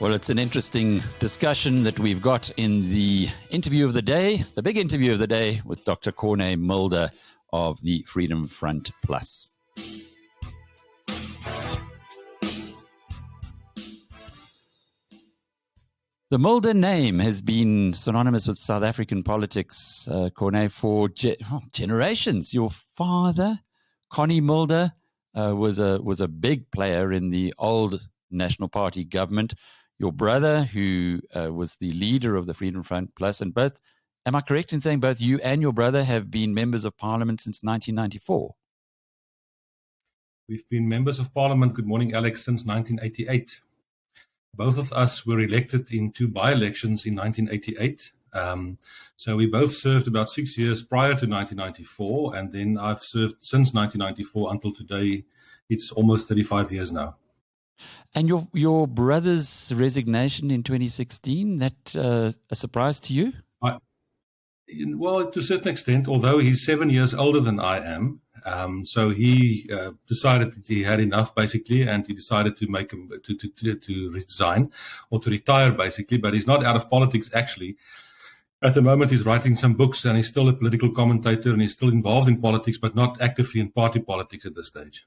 Well, it's an interesting discussion that we've got in the interview of the day, the big interview of the day with Dr. Corné Mulder of the Freedom Front Plus. The Mulder name has been synonymous with South African politics, Corné, for generations. Your father, Corné Mulder, was a big player in the old National Party government. Your brother, who was the leader of the Freedom Front Plus, and both, am I correct in saying both you and your brother have been members of parliament since 1994? We've been members of parliament, good morning, Alex, since 1988. Both of us were elected in two by-elections in 1988. So we both served about 6 years prior to 1994, and then I've served since 1994 until today. It's almost 35 years now. And your brother's resignation in 2016, that a surprise to you? Well, to a certain extent, although he's 7 years older than I am. So he decided that he had enough, basically, and he decided to make to resign or to retire, basically. But he's not out of politics, actually. At the moment, he's writing some books, and he's still a political commentator, and he's still involved in politics, but not actively in party politics at this stage.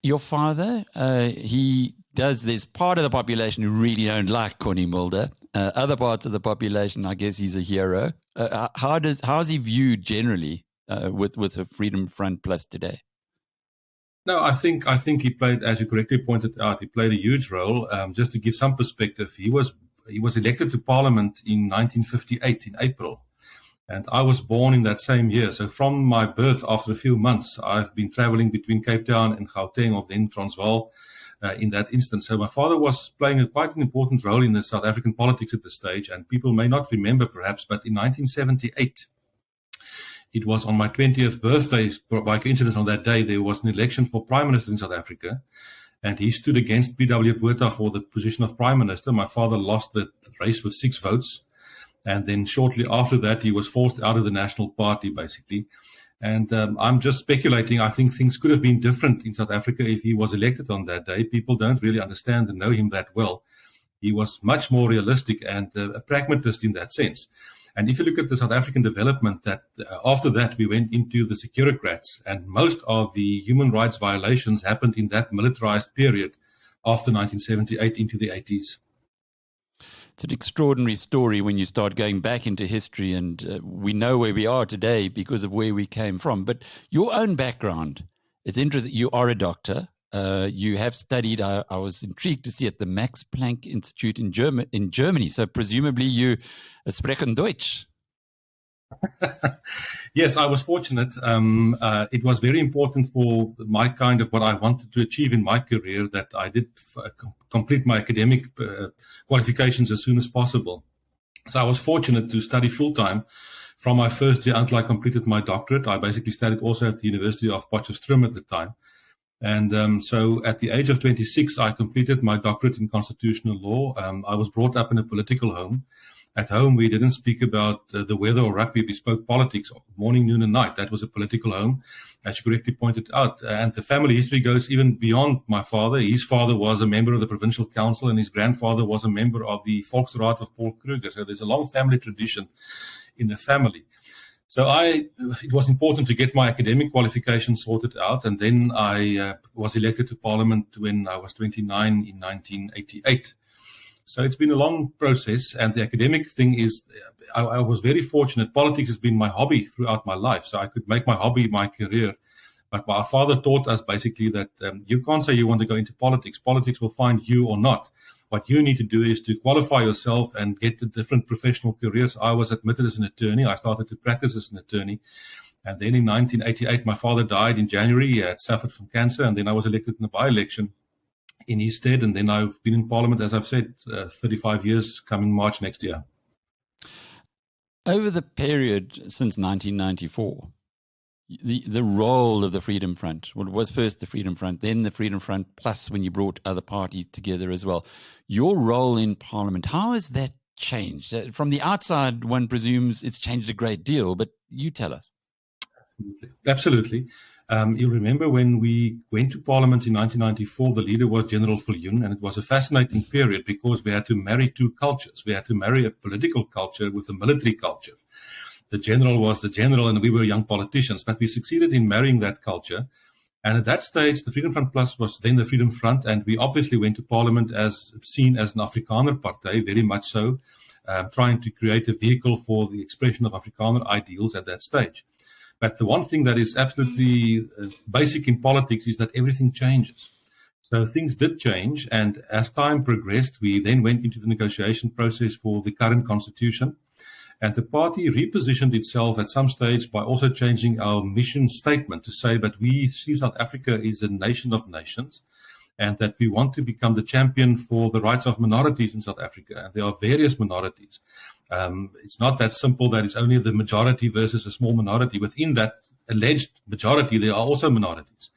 Your father, there's part of the population who really don't like Corné Mulder. Other parts of the population, I guess he's a hero. How's he viewed generally with the Freedom Front Plus today? No, I think he played, as you correctly pointed out, he played a huge role. Just to give some perspective, he was elected to Parliament in 1958 in April. And I was born in that same year. So from my birth, after a few months, I've been traveling between Cape Town and Gauteng, or then Transvaal, in that instance. So my father was playing quite an important role in the South African politics at this stage. And people may not remember, perhaps, but in 1978, it was on my 20th birthday, by coincidence on that day, there was an election for Prime Minister in South Africa. And he stood against P.W. Botha for the position of Prime Minister. My father lost the race with 6 votes. And then shortly after that, he was forced out of the National Party, basically. And I'm just speculating. I think things could have been different in South Africa if he was elected on that day. People don't really understand and know him that well. He was much more realistic and a pragmatist in that sense. And if you look at the South African development, that after that, we went into the securocrats. And most of the human rights violations happened in that militarized period after 1978 into the 80s. It's an extraordinary story when you start going back into history, and we know where we are today because of where we came from. But your own background, it's interesting. You are a doctor. You have studied, I was intrigued to see, at the Max Planck Institute in Germany. So presumably you sprechen Deutsch. Yes, I was fortunate. It was very important for my kind of what I wanted to achieve in my career that I did complete my academic qualifications as soon as possible. So I was fortunate to study full-time from my first year until I completed my doctorate. I basically studied also at the University of Potchefstroom at the time. And so at the age of 26, I completed my doctorate in constitutional law. I was brought up in a political home. At home, we didn't speak about the weather or rugby. We spoke politics morning, noon, and night. That was a political home, as you correctly pointed out. And the family history goes even beyond my father. His father was a member of the Provincial Council, and his grandfather was a member of the Volksraad of Paul Kruger. So there's a long family tradition in the family. So it was important to get my academic qualifications sorted out. And then I was elected to Parliament when I was 29 in 1988. So it's been a long process, and the academic thing is, I was very fortunate. Politics has been my hobby throughout my life, so I could make my hobby my career. But my father taught us basically that you can't say you want to go into politics. Politics will find you or not. What you need to do is to qualify yourself and get the different professional careers. I was admitted as an attorney. I started to practice as an attorney. And then in 1988, my father died in January. He had suffered from cancer, and then I was elected in a by-election in his stead, and then I've been in Parliament, as I've said, 35 years, coming March next year. Over the period since 1994, the role of the Freedom Front, well, it was first the Freedom Front, then the Freedom Front Plus when you brought other parties together as well. Your role in Parliament, how has that changed? From the outside, one presumes it's changed a great deal, but you tell us. Absolutely. You remember when we went to Parliament in 1994, the leader was General Viljoen, and it was a fascinating period because we had to marry two cultures. We had to marry a political culture with a military culture. The general was the general, and we were young politicians, but we succeeded in marrying that culture. And at that stage, the Freedom Front Plus was then the Freedom Front, and we obviously went to Parliament as seen as an Afrikaner party, very much so, trying to create a vehicle for the expression of Afrikaner ideals at that stage. But the one thing that is absolutely basic in politics is that everything changes. So things did change, and as time progressed, we then went into the negotiation process for the current constitution. And the party repositioned itself at some stage by also changing our mission statement to say that we see South Africa is a nation of nations, and that we want to become the champion for the rights of minorities in South Africa. And there are various minorities. It's not that simple that it's only the majority versus a small minority. Within that alleged majority, there are also minorities.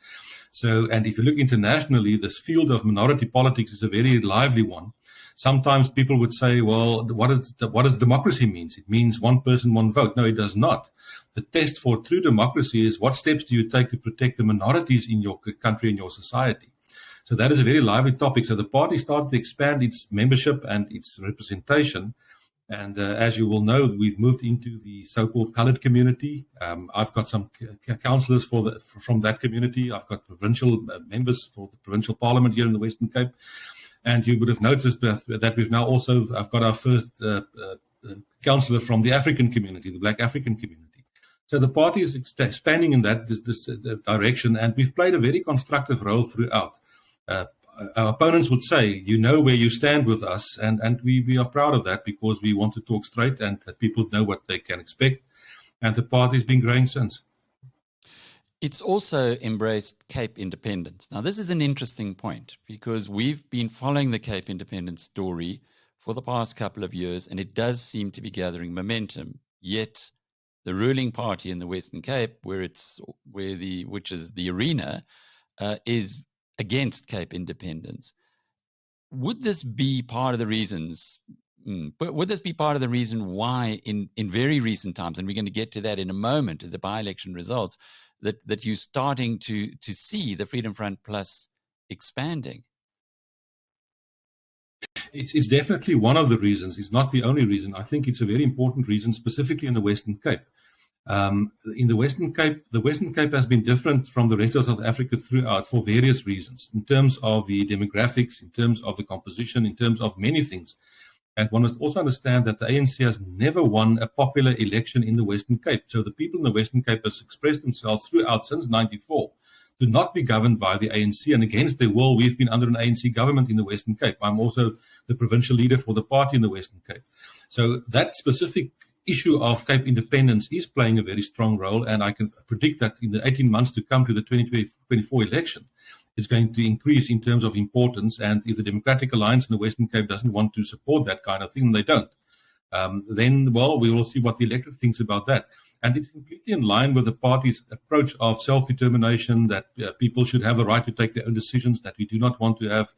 So, and if you look internationally, this field of minority politics is a very lively one. Sometimes people would say, well, what does democracy mean? It means one person, one vote. No, it does not. The test for true democracy is what steps do you take to protect the minorities in your country and your society? So that is a very lively topic. So the party started to expand its membership and its representation. And as you will know, we've moved into the so-called colored community. I've got some councillors from that community. I've got provincial members for the provincial parliament here in the Western Cape. And you would have noticed that we've now also, I've got our first councillor from the African community, the Black African community. So the party is expanding in that this direction, and we've played a very constructive role throughout. Our opponents would say, you know where you stand with us, and we are proud of that because we want to talk straight and that people know what they can expect. And the party's been growing since. It's also embraced Cape independence. Now, this is an interesting point because we've been following the Cape independence story for the past couple of years, and it does seem to be gathering momentum. Yet the ruling party in the Western Cape, which is the arena, is against Cape independence. Would this be part of the reasons? But would this be part of the reason why, in very recent times, and we're going to get to that in a moment, the by-election results, that you're starting to see the Freedom Front Plus expanding? It's definitely one of the reasons. It's not the only reason. I think it's a very important reason, specifically in the Western Cape. In the Western Cape has been different from the rest of South Africa throughout for various reasons, in terms of the demographics, in terms of the composition, in terms of many things. And one must also understand that the ANC has never won a popular election in the Western Cape. So the people in the Western Cape have expressed themselves throughout since 94 to not be governed by the ANC. And against their will, we've been under an ANC government in the Western Cape. I'm also the provincial leader for the party in the Western Cape. So that specific issue of Cape independence is playing a very strong role. And I can predict that in the 18 months to come to the 2024 election, it's going to increase in terms of importance. And if the Democratic Alliance in the Western Cape doesn't want to support that kind of thing, they don't. Then, well, we will see what the electorate thinks about that. And it's completely in line with the party's approach of self-determination, that people should have a right to take their own decisions, that we do not want to have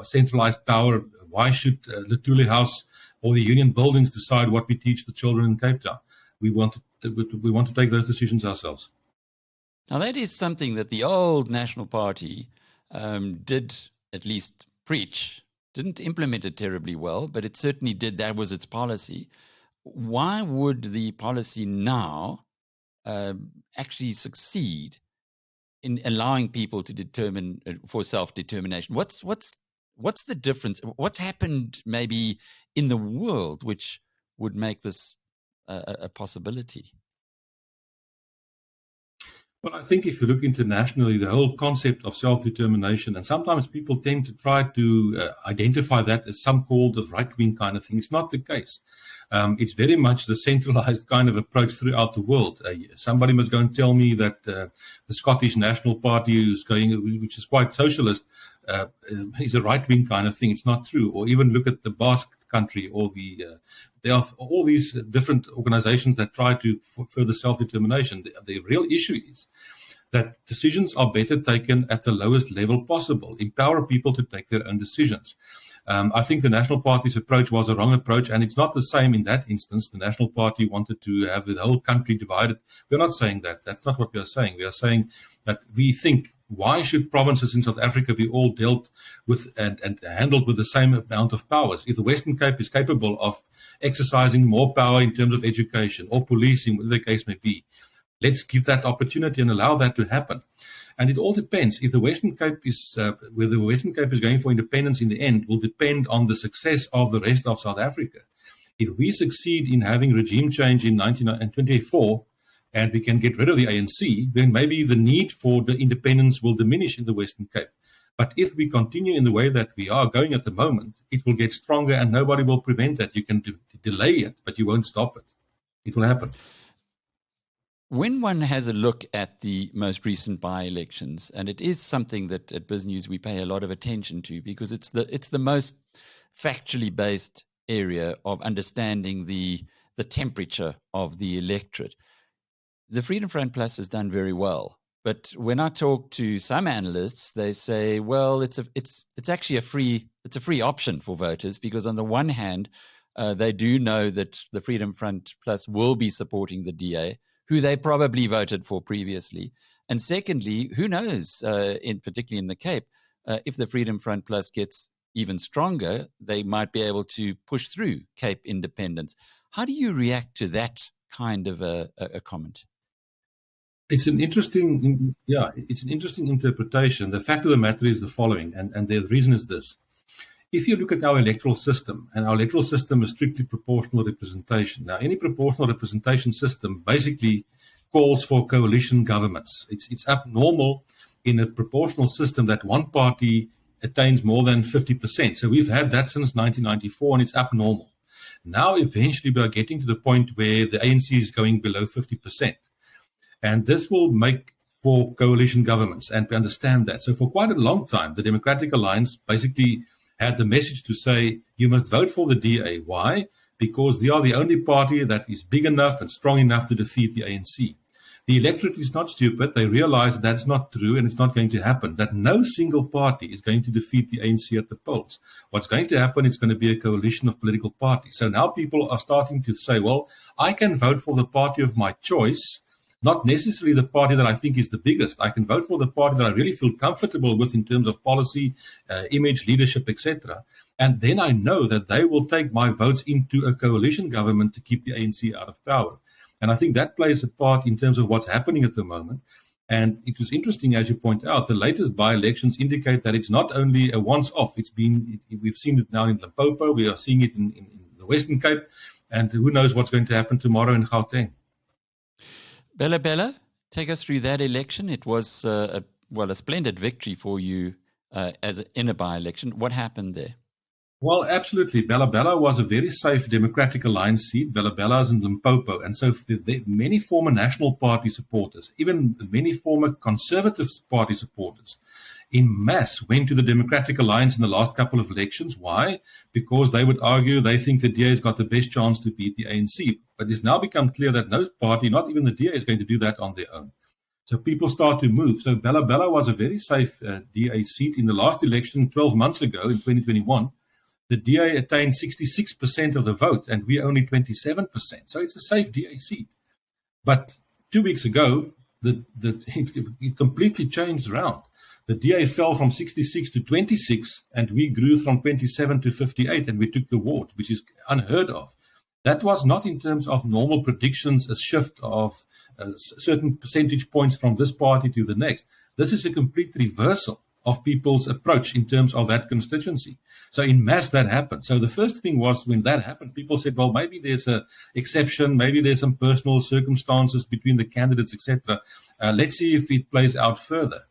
centralized power. Why should Lutuli House or the union buildings decide what we teach the children in Cape Town? We want to take those decisions ourselves. Now, that is something that the old National Party did at least preach. Didn't implement it terribly well, but it certainly did. That was its policy. Why would the policy now actually succeed in allowing people to determine for self-determination? What's the difference? What's happened maybe in the world which would make this a possibility? Well, I think if you look internationally, the whole concept of self-determination, and sometimes people tend to try to identify that as some called a right-wing kind of thing. It's not the case. It's very much the centralized kind of approach throughout the world. Somebody must go and tell me that the Scottish National Party, which is quite socialist, is a right-wing kind of thing. It's not true. Or even look at the Basque country, or there are all these different organizations that try to further self-determination. The real issue is that decisions are better taken at the lowest level possible. Empower people to take their own decisions. I think the National Party's approach was a wrong approach, and it's not the same in that instance. The National Party wanted to have the whole country divided. We're not saying that. That's not what we are saying. We are saying that we think, why should provinces in South Africa be all dealt with and handled with the same amount of powers? If the Western Cape is capable of exercising more power in terms of education or policing, whatever the case may be, let's give that opportunity and allow that to happen. And it all depends. If the Western Cape is, whether the Western Cape is going for independence in the end will depend on the success of the rest of South Africa. If we succeed in having regime change in 1924 and we can get rid of the ANC, then maybe the need for the independence will diminish in the Western Cape. But if we continue in the way that we are going at the moment, it will get stronger and nobody will prevent that. You can delay it, but you won't stop it. It will happen. When one has a look at the most recent by-elections, and it is something that at BizNews we pay a lot of attention to because it's the most factually based area of understanding the temperature of the electorate. The Freedom Front Plus has done very well, but when I talk to some analysts, they say, well, it's actually a free option for voters because on the one hand, they do know that the Freedom Front Plus will be supporting the DA, who they probably voted for previously. And secondly, who knows, particularly in the Cape, if the Freedom Front Plus gets even stronger, they might be able to push through Cape independence. How do you react to that kind of a comment? It's an interesting interpretation. The fact of the matter is the following, and the reason is this. If you look at our electoral system, and our electoral system is strictly proportional representation. Now, any proportional representation system basically calls for coalition governments. It's abnormal in a proportional system that one party attains more than 50%. So we've had that since 1994, and it's abnormal. Now, eventually, we are getting to the point where the ANC is going below 50%. And this will make for coalition governments, and we understand that. So for quite a long time, the Democratic Alliance basically had the message to say, you must vote for the DA. Why? Because they are the only party that is big enough and strong enough to defeat the ANC. The electorate is not stupid. They realize that's not true and it's not going to happen, that no single party is going to defeat the ANC at the polls. What's going to happen is going to be a coalition of political parties. So now people are starting to say, well, I can vote for the party of my choice, not necessarily the party that I think is the biggest. I can vote for the party that I really feel comfortable with in terms of policy, image, leadership, etc. And then I know that they will take my votes into a coalition government to keep the ANC out of power. And I think that plays a part in terms of what's happening at the moment. And it was interesting, as you point out, the latest by-elections indicate that it's not only a once-off. We've seen it now in Limpopo. We are seeing it in the Western Cape. And who knows what's going to happen tomorrow in Gauteng. Bella, take us through that election. It was a splendid victory for you in a by-election. What happened there? Well, absolutely. Bella was a very safe Democratic Alliance seat. Bella is in Limpopo. And so many former National Party supporters, even many former Conservative Party supporters, in mass went to the Democratic Alliance in the last couple of elections. Why? Because they would argue they think the DA has got the best chance to beat the ANC. But it's now become clear that no party, not even the DA, is going to do that on their own. So people start to move. So Bella was a very safe DA seat. In the last election 12 months ago, in 2021, the DA attained 66% of the vote, and we only 27%. So it's a safe DA seat. But 2 weeks ago, it completely changed around. The DA fell from 66 to 26, and we grew from 27 to 58, and we took the ward, which is unheard of. That was not in terms of normal predictions, a shift of certain percentage points from this party to the next. This is a complete reversal of people's approach in terms of that constituency. So in mass, that happened. So the first thing was when that happened, people said, well, maybe there's an exception, maybe there's some personal circumstances between the candidates, etc. Let's see if it plays out further.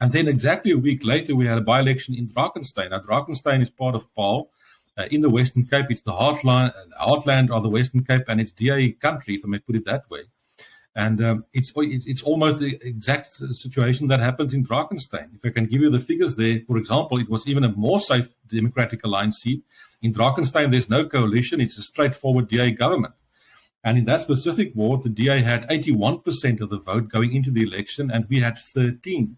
And then exactly a week later, we had a by-election in Drakenstein. Now, Drakenstein is part of Paarl. In the Western Cape, it's the heartland of the Western Cape, and it's DA country, if I may put it that way. And it's almost the exact situation that happened in Drakenstein. If I can give you the figures there, for example, it was even a more safe Democratic Alliance seat. In Drakenstein, there's no coalition. It's a straightforward DA government. And in that specific ward, the DA had 81% of the vote going into the election, and we had 13.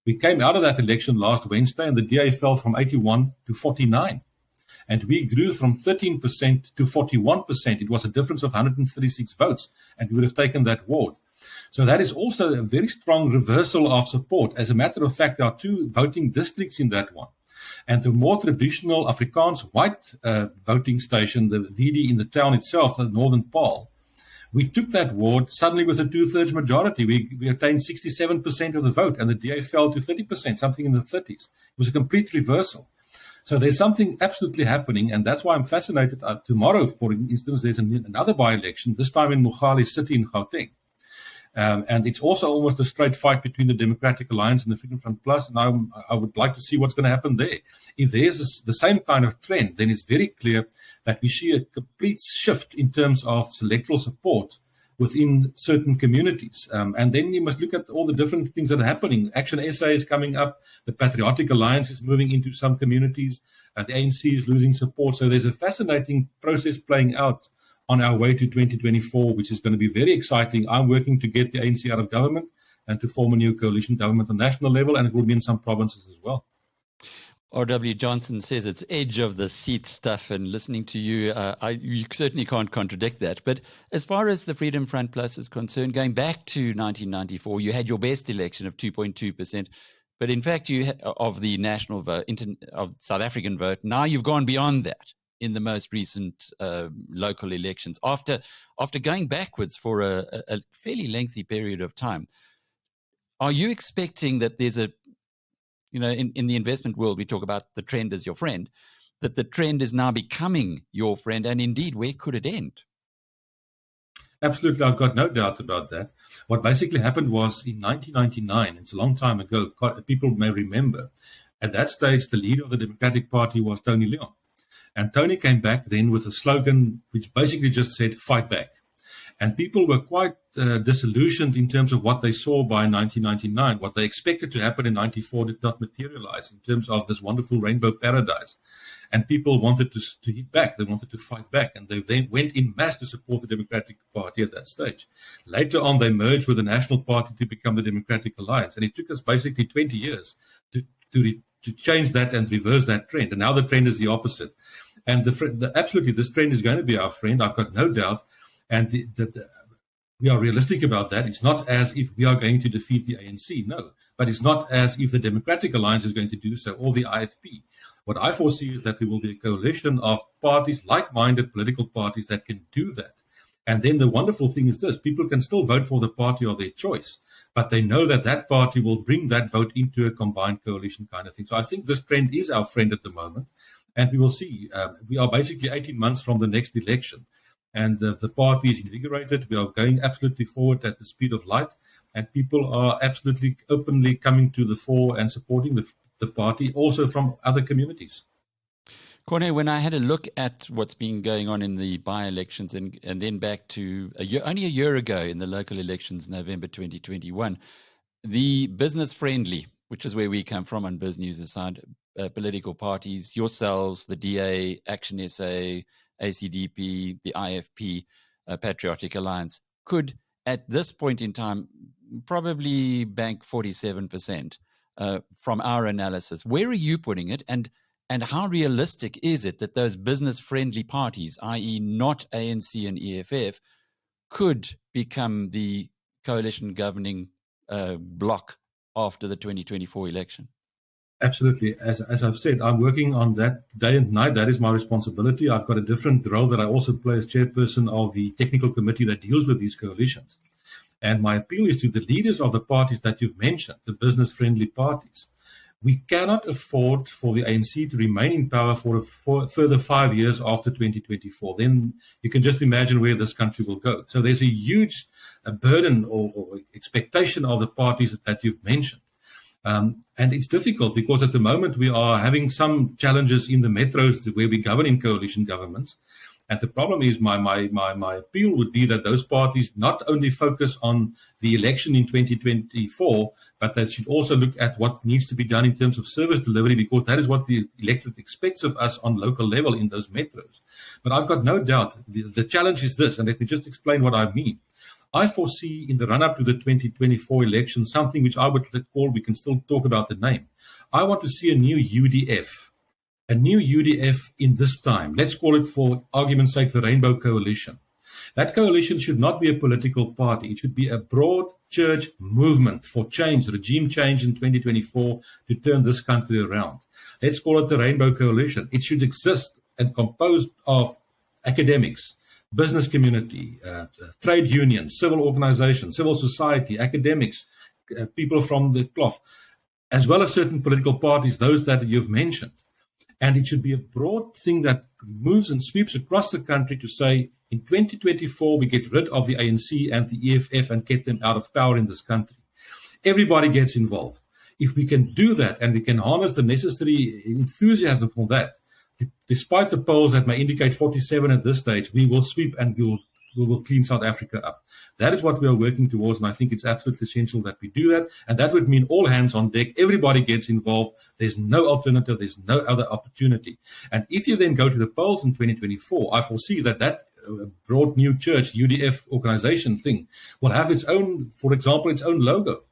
We came out of that election last Wednesday, and the DA fell from 81 to 49. And we grew from 13% to 41%. It was a difference of 136 votes, and we would have taken that ward. So that is also a very strong reversal of support. As a matter of fact, there are 2 voting districts in that one. And the more traditional Afrikaans white voting station, the VD in the town itself, the Northern Paarl, we took that ward suddenly with a 2/3 majority. We attained 67% of the vote, and the DA fell to 30%, something in the 30s. It was a complete reversal. So there's something absolutely happening, and that's why I'm fascinated. Tomorrow, for instance, there's another by-election, this time in Mogale City in Gauteng. And it's also almost a straight fight between the Democratic Alliance and the Freedom Front Plus, and I would like to see what's going to happen there. If there's the same kind of trend, then it's very clear that we see a complete shift in terms of electoral support within certain communities. And then you must look at all the different things that are happening. Action SA is coming up. The Patriotic Alliance is moving into some communities. The ANC is losing support. So there's a fascinating process playing out on our way to 2024, which is going to be very exciting. I'm working to get the ANC out of government and to form a new coalition government on national level, and it will be in some provinces as well. R.W. Johnson says it's edge of the seat stuff, and listening to you, you certainly can't contradict that. But as far as the Freedom Front Plus is concerned, going back to 1994, you had your best election of 2.2%. But in fact, of the national vote, of South African vote, now you've gone beyond that in the most recent local elections, after going backwards for a fairly lengthy period of time. Are you expecting that there's in the investment world, we talk about the trend as your friend, that the trend is now becoming your friend, and indeed, where could it end? Absolutely, I've got no doubt about that. What basically happened was in 1999, it's a long time ago, people may remember, at that stage, the leader of the Democratic Party was Tony Leon. And Tony came back then with a slogan which basically just said, fight back. And people were quite disillusioned in terms of what they saw by 1999. What they expected to happen in 94 did not materialize in terms of this wonderful rainbow paradise. And people wanted to hit back. They wanted to fight back. And they then went in mass to support the Democratic Party at that stage. Later on, they merged with the National Party to become the Democratic Alliance. And it took us basically 20 years to change that and reverse that trend. And now the trend is the opposite. And absolutely, this trend is going to be our friend. I've got no doubt. And we are realistic about that. It's not as if we are going to defeat the ANC, no. But it's not as if the Democratic Alliance is going to do so, or the IFP. What I foresee is that there will be a coalition of parties, like-minded political parties, that can do that. And then the wonderful thing is this: people can still vote for the party of their choice, but they know that that party will bring that vote into a combined coalition kind of thing. So I think this trend is our friend at the moment, and we will see. We are basically 18 months from the next election. And the party is invigorated. We are going absolutely forward at the speed of light. And people are absolutely openly coming to the fore and supporting the party, also from other communities. Corné, when I had a look at what's been going on in the by-elections and then back to only a year ago in the local elections, November 2021, the business-friendly, which is where we come from on BizNews' side, political parties, yourselves, the DA, Action SA, ACDP, the IFP, Patriotic Alliance, could at this point in time probably bank 47% from our analysis. Where are you putting it, and how realistic is it that those business-friendly parties, i.e. not ANC and EFF, could become the coalition governing bloc after the 2024 election? Absolutely. As I've said, I'm working on that day and night. That is my responsibility. I've got a different role that I also play as chairperson of the technical committee that deals with these coalitions. And my appeal is to the leaders of the parties that you've mentioned, the business-friendly parties. We cannot afford for the ANC to remain in power for a further 5 years after 2024. Then you can just imagine where this country will go. So there's a huge burden or expectation of the parties that you've mentioned. And it's difficult because at the moment we are having some challenges in the metros where we govern in coalition governments. And the problem is my appeal would be that those parties not only focus on the election in 2024, but they should also look at what needs to be done in terms of service delivery, because that is what the electorate expects of us on local level in those metros. But I've got no doubt the challenge is this, and let me just explain what I mean. I foresee in the run-up to the 2024 election something which I would call, we can still talk about the name. I want to see a new UDF. A new UDF in this time. Let's call it, for argument's sake, the Rainbow Coalition. That coalition should not be a political party. It should be a broad church movement for change, regime change in 2024 to turn this country around. Let's call it the Rainbow Coalition. It should exist and composed of academics, business community, trade unions, civil organizations, civil society, academics, people from the cloth, as well as certain political parties, those that you've mentioned. And it should be a broad thing that moves and sweeps across the country to say, in 2024, we get rid of the ANC and the EFF and get them out of power in this country. Everybody gets involved. If we can do that and we can harness the necessary enthusiasm for that, despite the polls that may indicate 47 at this stage, we will sweep and we will clean South Africa up. That is what we are working towards, and I think it's absolutely essential that we do that. And that would mean all hands on deck. Everybody gets involved. There's no alternative. There's no other opportunity. And if you then go to the polls in 2024, I foresee that broad new church, UDF organization thing will have its own, for example, its own logo.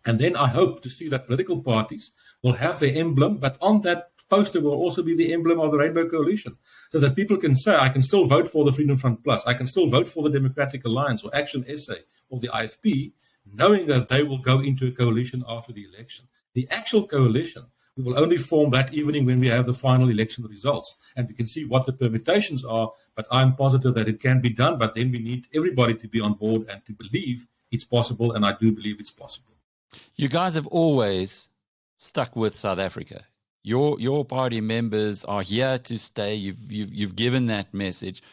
And then I hope to see that political parties will have their emblem, but on that poster will also be the emblem of the Rainbow Coalition, so that people can say, I can still vote for the Freedom Front Plus, I can still vote for the Democratic Alliance or Action SA or the IFP, knowing that they will go into a coalition after the election. The actual coalition, we will only form that evening when we have the final election results, and we can see what the permutations are, but I'm positive that it can be done, but then we need everybody to be on board and to believe it's possible, and I do believe it's possible. You guys have always stuck with South Africa. Your party members are here to stay. You've given that message,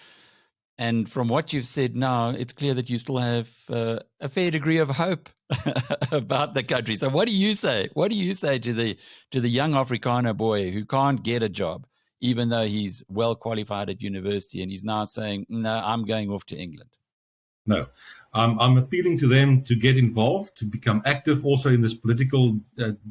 and from what you've said now, it's clear that you still have a fair degree of hope about the country. So, what do you say? What do you say to the young Afrikaner boy who can't get a job, even though he's well qualified at university, and he's now saying, "No, I'm going off to England"? No, I'm appealing to them to get involved, to become active also in this political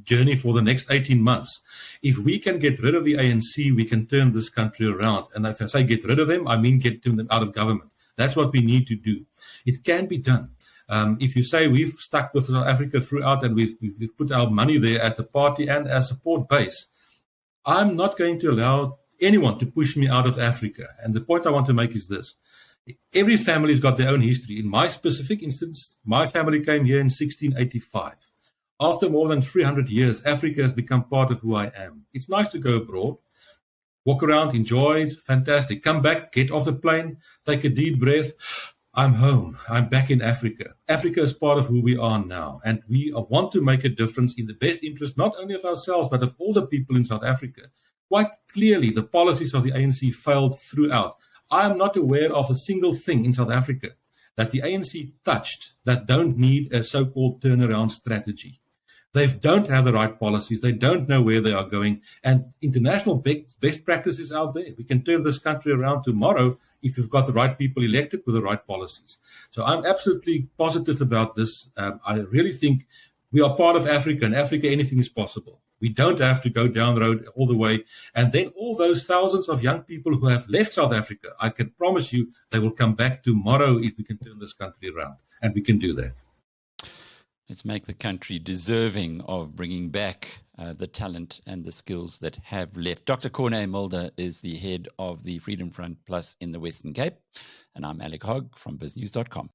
journey for the next 18 months. If we can get rid of the ANC, we can turn this country around. And if I say get rid of them, I mean get them out of government. That's what we need to do. It can be done. If you say we've stuck with South Africa throughout and we've put our money there as a party and as support base, I'm not going to allow anyone to push me out of Africa. And the point I want to make is this. Every family's got their own history. In my specific instance, my family came here in 1685. After more than 300 years, Africa has become part of who I am. It's nice to go abroad, walk around, enjoy it, fantastic. Come back, get off the plane, take a deep breath. I'm home. I'm back in Africa. Africa is part of who we are now. And we want to make a difference in the best interest, not only of ourselves, but of all the people in South Africa. Quite clearly, the policies of the ANC failed throughout. I am not aware of a single thing in South Africa that the ANC touched that don't need a so-called turnaround strategy. They don't have the right policies. They don't know where they are going. And international best practices out there. We can turn this country around tomorrow if you've got the right people elected with the right policies. So I'm absolutely positive about this. I really think we are part of Africa, and Africa, anything is possible. We don't have to go down the road all the way. And then all those thousands of young people who have left South Africa, I can promise you they will come back tomorrow if we can turn this country around. And we can do that. Let's make the country deserving of bringing back the talent and the skills that have left. Dr Corné Mulder is the head of the Freedom Front Plus in the Western Cape. And I'm Alec Hogg from BizNews.com.